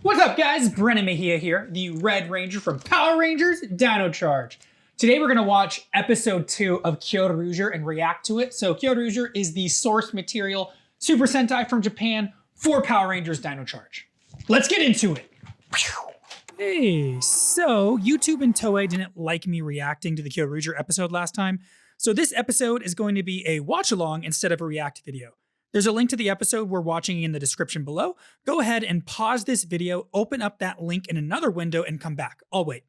What's up guys, Brennan Mejia here, the Red Ranger from Power Rangers Dino Charge. Today we're going to watch episode 2 of Kyoryuger and react to it. So Kyoryuger is the source material Super Sentai from Japan for Power Rangers Dino Charge. Let's get into it. Hey, so YouTube and Toei didn't like me reacting to the Kyoryuger episode last time, so this episode is going to be a watch-along instead of a react video. There's a link to the episode we're watching in the description below. Go ahead and pause this video, open up that link in another window, and come back. I'll wait.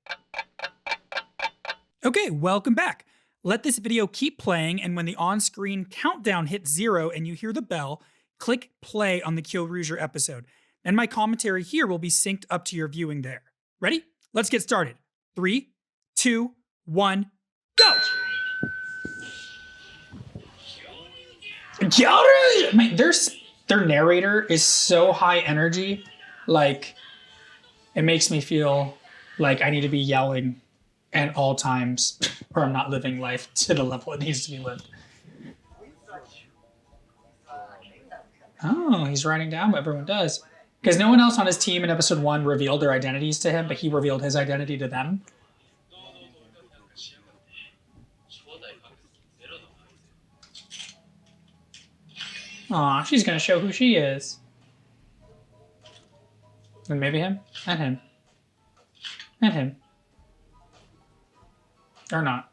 Okay, welcome back. Let this video keep playing, and when the on-screen countdown hits 0 and you hear the bell, click play on the Kyoryuger episode. Then my commentary here will be synced up to your viewing there. Ready? Let's get started. 3, 2, 1, go! Kyoryuger! Man, their narrator is so high energy, like, it makes me feel like I need to be yelling at all times, or I'm not living life to the level it needs to be lived. Oh, he's writing down what everyone does. Because no one else on his team in episode 1 revealed their identities to him, but he revealed his identity to them. Aw, she's gonna show who she is. And maybe him, and him, and him. Or not.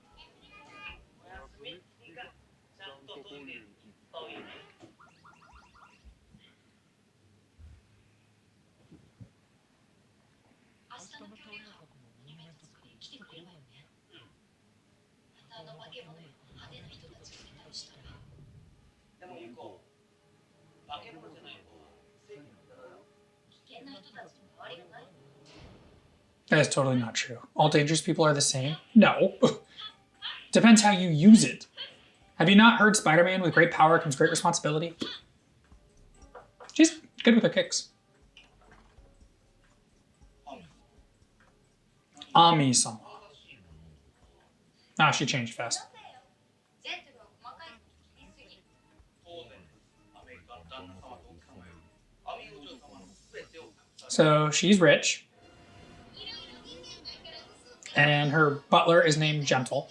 That is totally not true. All dangerous people are the same? No. Depends how you use it. Have you not heard Spider-Man, with great power comes great responsibility? She's good with her kicks. Ami-sama. Ah, she changed fast. So she's rich. And her butler is named Gentle,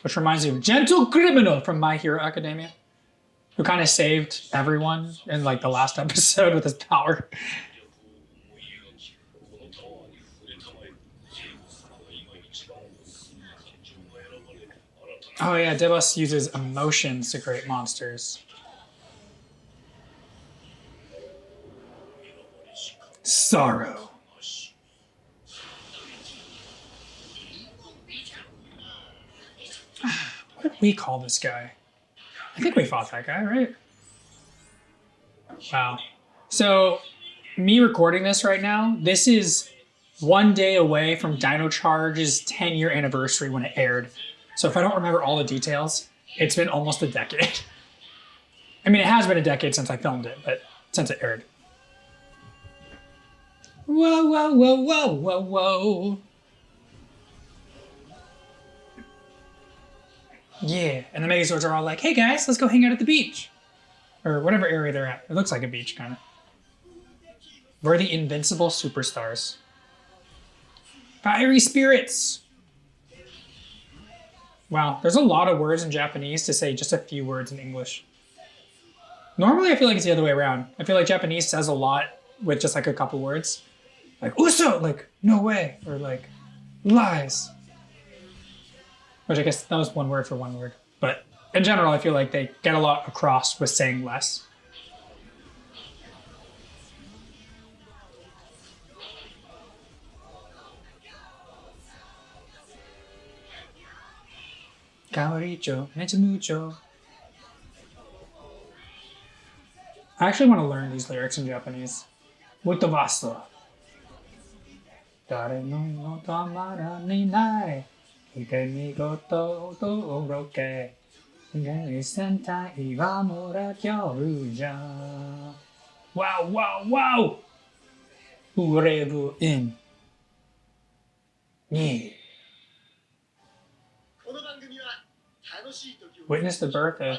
which reminds me of Gentle Criminal from My Hero Academia, who kind of saved everyone in like the last episode with his power. Oh yeah, Debus uses emotions to create monsters. Sorrow. What did we call this guy? I think we fought that guy, right? Wow. So, me recording this right now, this is 1 day away from Dino Charge's 10-year anniversary when it aired. So if I don't remember all the details, it's been almost a decade. I mean, it has been a decade since I filmed it, but since it aired. Whoa, whoa, whoa, whoa, whoa, whoa. Yeah, and the Megazords are all like, hey guys, let's go hang out at the beach. Or whatever area they're at. It looks like a beach, kind of. We're the invincible superstars. Fiery spirits! Wow, there's a lot of words in Japanese to say just a few words in English. Normally I feel like it's the other way around. I feel like Japanese says a lot with just like a couple words. Like, uso! Like, no way! Or like, lies. Which I guess that was one word for one word. But in general, I feel like they get a lot across with saying less. Capricho, mucho, mucho. I actually want to learn these lyrics in Japanese. Muito vasto. Dare no tamara ni nai. Ikemigoto to oroke. Sentai Iwamura Kyoryuger. Wow, wow, wow! Urebu in. Yeah. Witness the birth of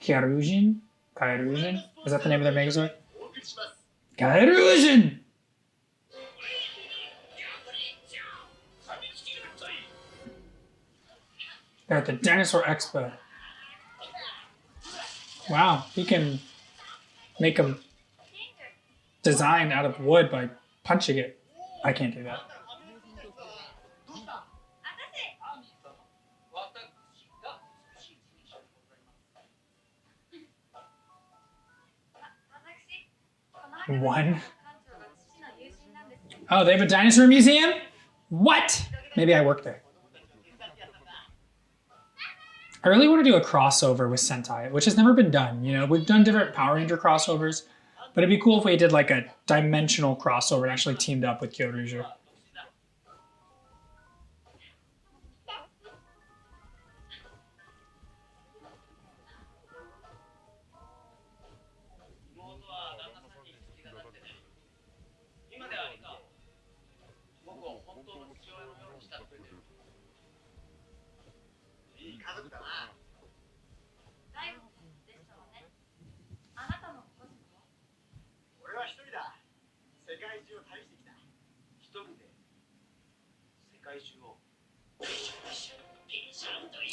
Kyoryuger? Kyoryuger? Is that the name of their Megazord? Kyoryuger! They're at the Dinosaur Expo. Wow, he can make a design out of wood by punching it. I can't do that. One? Oh, they have a dinosaur museum? What? Maybe I work there. I really want to do a crossover with Sentai, which has never been done. You know, we've done different Power Ranger crossovers, but it'd be cool if we did like a dimensional crossover and actually teamed up with Kyoryuger.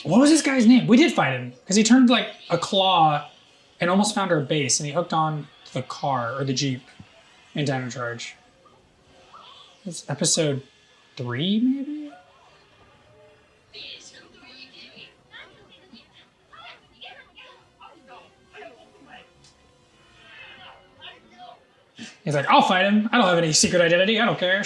What was this guy's name? We did fight him because he turned like a claw and almost found our base, and he hooked on to the car or the Jeep in Dino Charge. It's episode 3, maybe? He's like, I'll fight him. I don't have any secret identity. I don't care.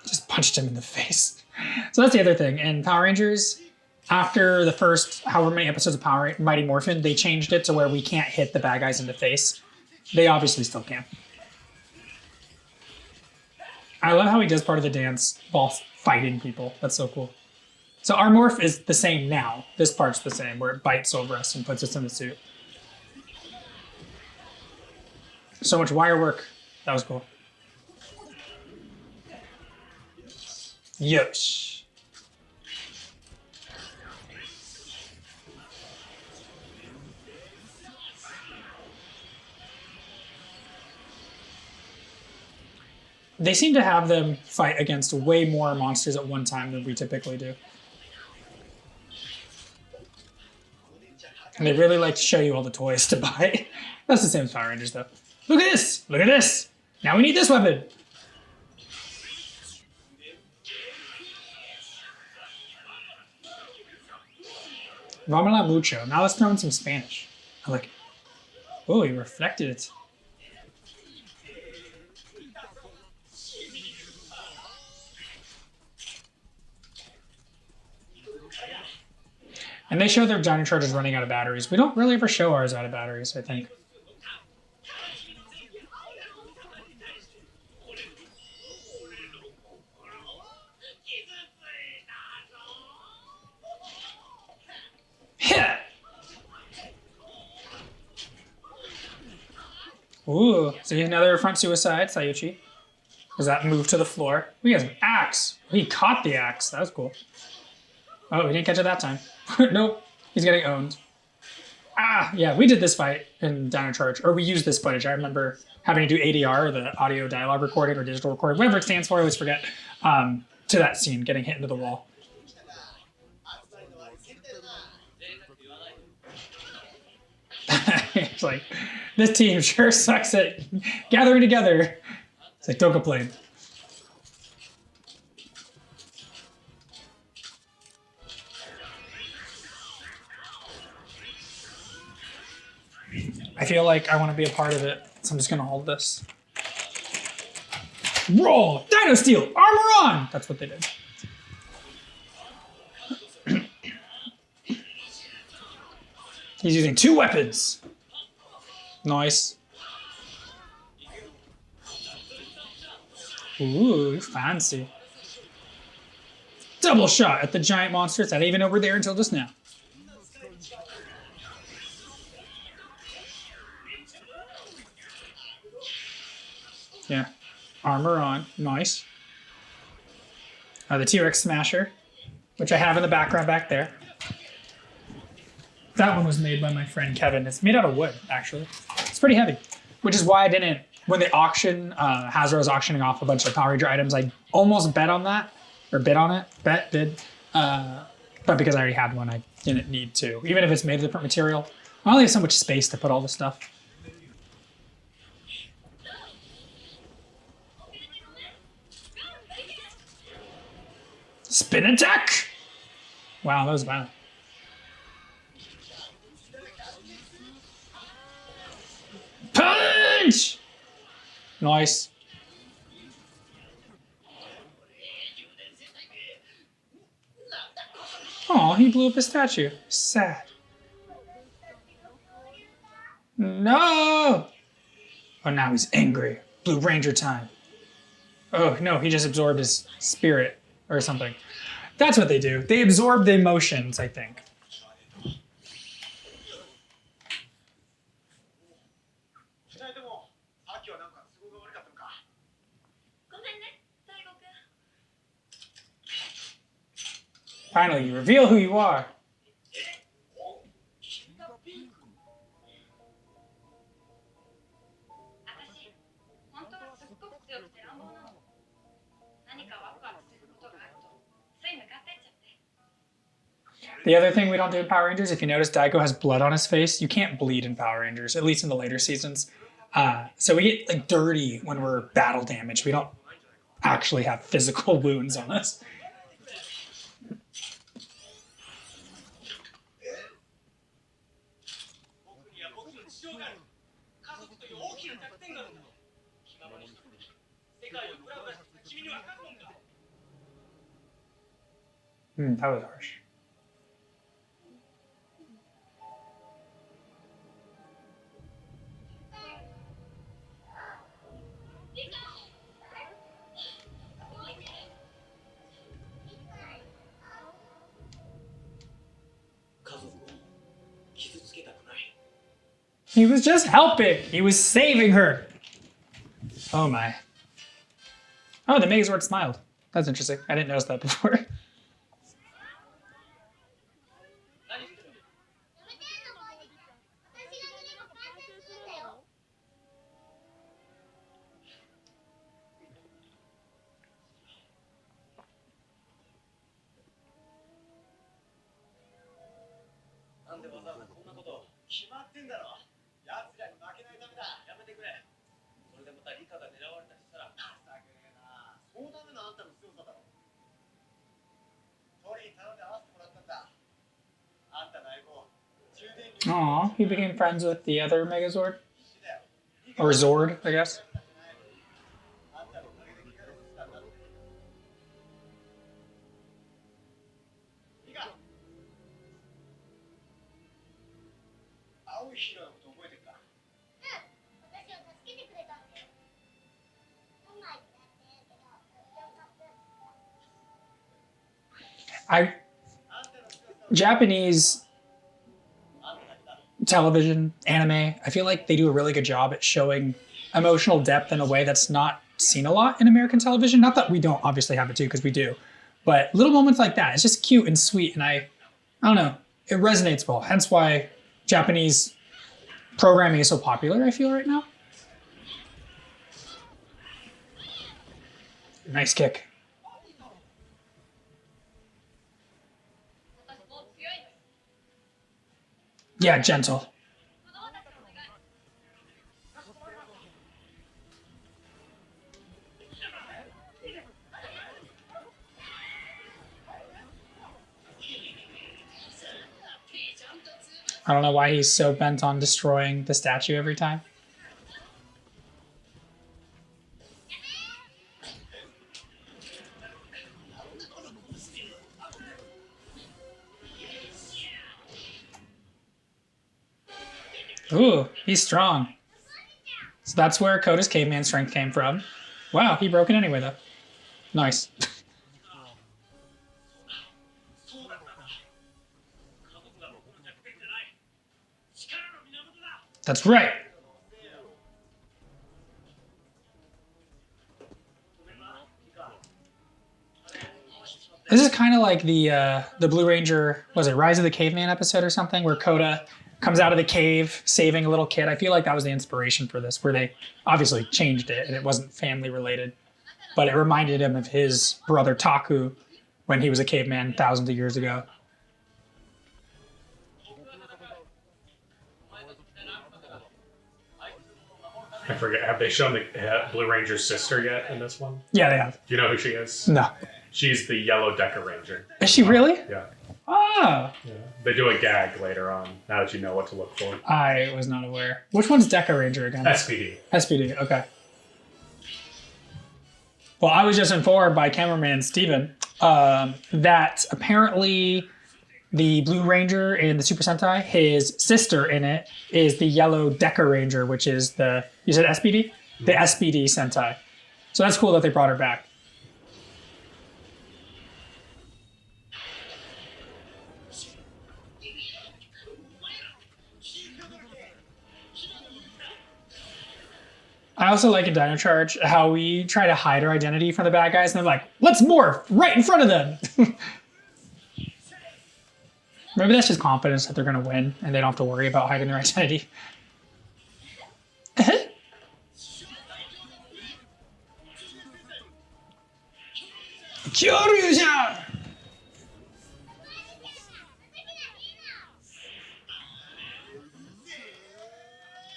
Just punched him in the face. So that's the other thing. In Power Rangers, after the first however many episodes of Mighty Morphin, they changed it to where we can't hit the bad guys in the face. They obviously still can. I love how he does part of the dance while fighting people. That's so cool. So our morph is the same now. This part's the same, where it bites over us and puts us in the suit. So much wire work. That was cool. Yosh. They seem to have them fight against way more monsters at one time than we typically do. And they really like to show you all the toys to buy. That's the same as Power Rangers, though. Look at this! Look at this! Now we need this weapon! Vamala mucho. Now let's throw in some Spanish. I like it. Oh, he reflected it. And they show their Dino Chargers running out of batteries. We don't really ever show ours out of batteries, I think. Ooh, see another front suicide, Sayuchi. Does that move to the floor? We have an axe. He caught the axe. That was cool. Oh, we didn't catch it that time. Nope, he's getting owned. Ah, yeah, we did this fight in Dino Charge, or we used this footage. I remember having to do ADR, the audio dialogue recording or digital recording, whatever it stands for, I always forget, to that scene, getting hit into the wall. It's like, this team sure sucks at gathering together. It's like, don't complain. I feel like I want to be a part of it, so I'm just going to hold this. Roll! Dino Steel! Armor on! That's what they did. He's using 2 weapons. Nice. Ooh, fancy. Double shot at the giant monsters that even over there until just now. Yeah. Armor on. Nice. The T-Rex Smasher, which I have in the background back there. That one was made by my friend Kevin. It's made out of wood, actually. It's pretty heavy, which is why I didn't, when the auction, Hasbro's auctioning off a bunch of Power Ranger items, I almost bet on that, or bid on it. Bid. But because I already had one, I didn't need to. Even if it's made of different material, I only have so much space to put all this stuff. Spin attack! Wow, that was violent. Punch! Nice. Oh, he blew up a statue. Sad. No! Oh, now he's angry. Blue Ranger time. Oh, no, he just absorbed his spirit or something. That's what they do. They absorb the emotions, I think. Finally, you reveal who you are. The other thing we don't do in Power Rangers, if you notice, Daigo has blood on his face. You can't bleed in Power Rangers, at least in the later seasons. So we get like dirty when we're battle damaged. We don't actually have physical wounds on us. That was harsh. He was just helping. He was saving her. Oh my. Oh, the Megazord smiled. That's interesting. I didn't notice that before. Aw, he became friends with the other Megazord? Or Zord, I guess. Japanese television, anime, I feel like they do a really good job at showing emotional depth in a way that's not seen a lot in American television. Not that we don't obviously have it too, because we do. But little moments like that, it's just cute and sweet, and I don't know, it resonates well. Hence why Japanese programming is so popular, I feel, right now. Nice kick. Yeah, gentle. I don't know why he's so bent on destroying the statue every time. Ooh, he's strong. So that's where Koda's caveman strength came from. Wow, he broke it anyway, though. Nice. That's right. This is kind of like the Blue Ranger, was it Rise of the Caveman episode or something, where Koda comes out of the cave saving a little kid. I feel like that was the inspiration for this, where they obviously changed it and it wasn't family related. but it reminded him of his brother Taku when he was a caveman thousands of years ago. I forget. Have they shown the Blue Ranger's sister yet in this one? Yeah, they have. Do you know who she is? No. She's the Yellow Decker Ranger. Is she really? Yeah. Ah. Yeah. They do a gag later on, now that you know what to look for. I was not aware. Which one's Deca Ranger again? S.P.D. S.P.D, okay. Well, I was just informed by cameraman Steven that apparently the Blue Ranger in the Super Sentai, his sister in it is the Yellow Decker Ranger, which is the, you said S.P.D? The S.P.D Sentai. So that's cool that they brought her back. I also like in Dino Charge how we try to hide our identity from the bad guys, and they're like, let's morph right in front of them. Maybe that's just confidence that they're going to win, and they don't have to worry about hiding their identity. Kyoryuger!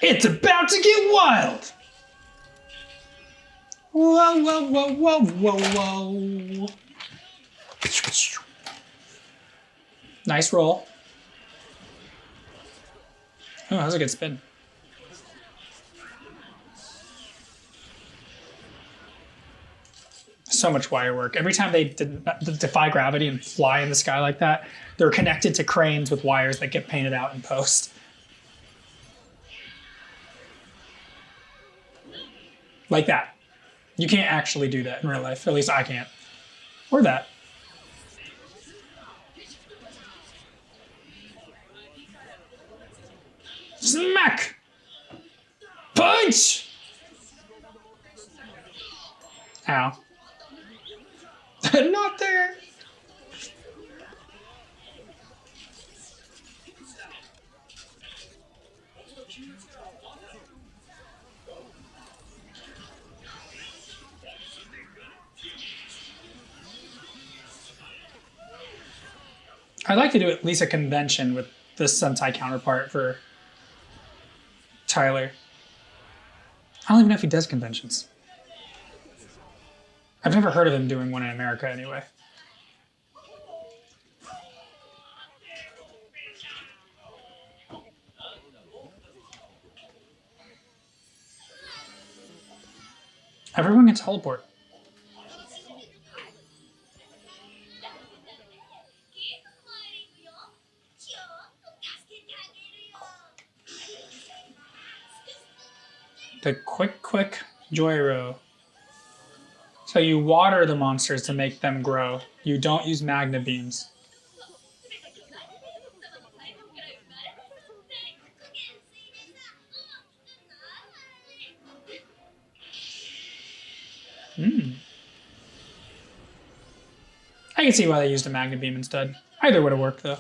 It's about to get wild! Whoa, whoa, whoa, whoa, whoa, whoa. Nice roll. Oh, that was a good spin. So much wire work. Every time they defy gravity and fly in the sky like that, they're connected to cranes with wires that get painted out in post. Like that. You can't actually do that in real life. At least I can't. Or that. Smack! Punch! Ow. Not there. I'd like to do at least a convention with the Sentai counterpart for Tyler. I don't even know if he does conventions. I've never heard of him doing one in America anyway. Everyone can teleport. The quick gyro. So you water the monsters to make them grow. You don't use magna beams. I can see why they used a magna beam instead. Either would have worked though.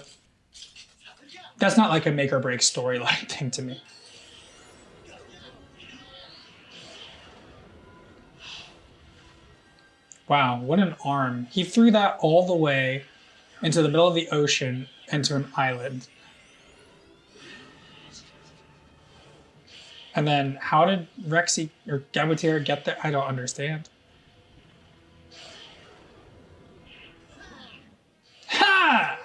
That's not like a make or break storyline thing to me. Wow, what an arm. He threw that all the way into the middle of the ocean into an island. And then how did Rexy or Gabutir get there? I don't understand. Ha!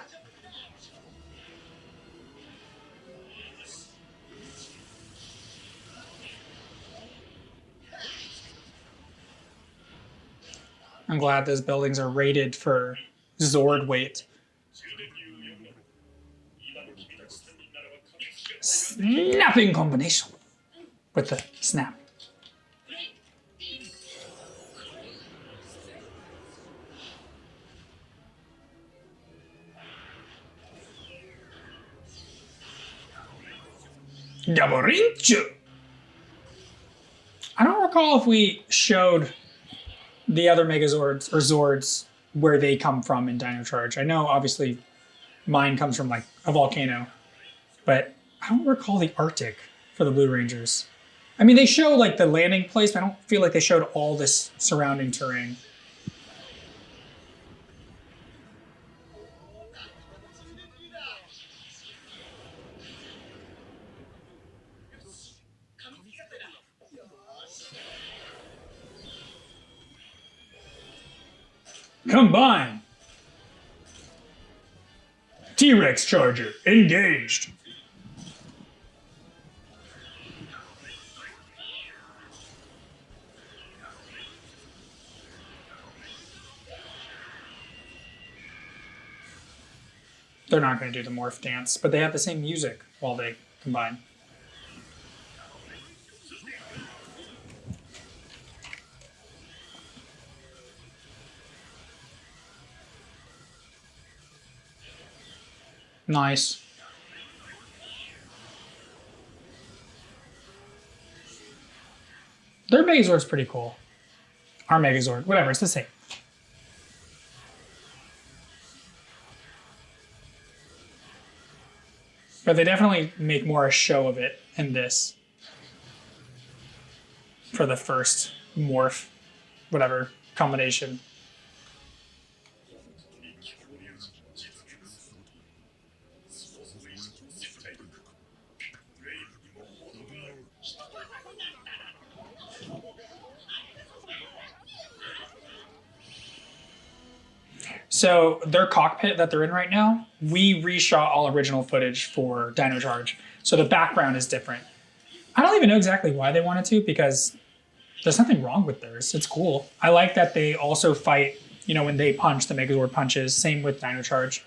I'm glad those buildings are rated for Zord weight. Snapping combination with the snap. Gaborinchu! I don't recall if we showed the other Megazords or Zords where they come from in Dino Charge. I know obviously mine comes from like a volcano, but I don't recall the Arctic for the Blue Rangers. I mean, they show like the landing place, but I don't feel like they showed all this surrounding terrain. Combine! T-Rex Charger, engaged! They're not going to do the morph dance, but they have the same music while they combine. Nice. Their Megazord's pretty cool. Our Megazord, whatever, it's the same. But they definitely make more a show of it in this. For the first morph, whatever, combination. So their cockpit that they're in right now, we reshot all original footage for Dino Charge. So the background is different. I don't even know exactly why they wanted to, because there's nothing wrong with theirs. It's cool. I like that they also fight, you know, when they punch, the Megazord punches. Same with Dino Charge.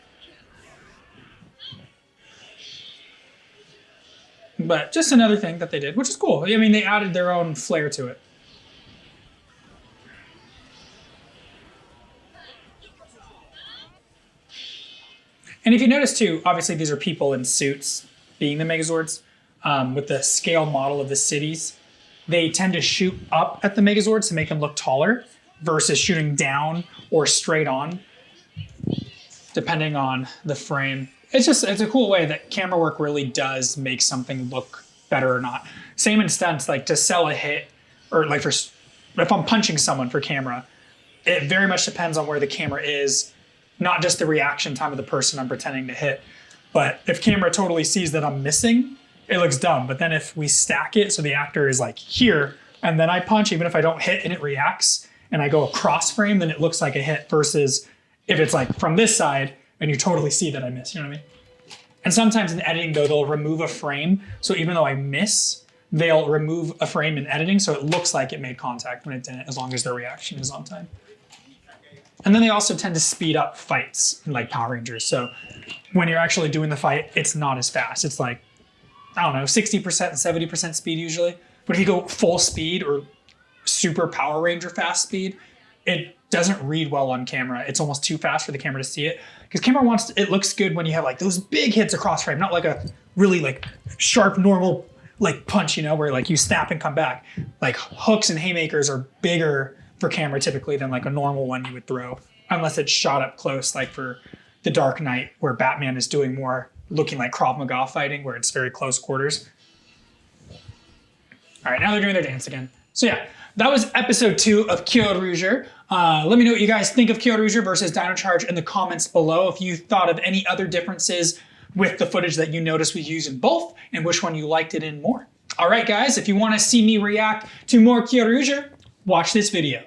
But just another thing that they did, which is cool. I mean, they added their own flair to it. And if you notice too, obviously these are people in suits being the Megazords. With the scale model of the cities, they tend to shoot up at the Megazords to make them look taller versus shooting down or straight on, depending on the frame. It's a cool way that camera work really does make something look better or not. Same in stunts, like to sell a hit, or like if I'm punching someone for camera, it very much depends on where the camera is, not just the reaction time of the person I'm pretending to hit. But if camera totally sees that I'm missing, it looks dumb. But then if we stack it so the actor is like here, and then I punch, even if I don't hit and it reacts, and I go across frame, then it looks like a hit, versus if it's like from this side and you totally see that I miss, you know what I mean? And sometimes in editing though, they'll remove a frame. So even though I miss, they'll remove a frame in editing so it looks like it made contact when it didn't, as long as their reaction is on time. And then they also tend to speed up fights in like Power Rangers. So when you're actually doing the fight, it's not as fast. It's like, I don't know, 60% and 70% speed usually. But if you go full speed or super Power Ranger fast speed, it doesn't read well on camera. It's almost too fast for the camera to see it. Because camera wants to, it looks good when you have like those big hits across frame, not like a really like sharp normal like punch, you know, where like you snap and come back. Like hooks and haymakers are bigger for camera typically than like a normal one you would throw, unless it's shot up close, like for The Dark Knight, where Batman is doing more looking like Krav Maga fighting, where it's very close quarters. All right, now they're doing their dance again. So yeah, that was episode 2 of Kyoryuger. Let me know what you guys think of Kyoryuger versus Dino Charge in the comments below. If you thought of any other differences with the footage that you noticed we use in both, and which one you liked it in more. All right, guys, if you want to see me react to more Kyoryuger, watch this video.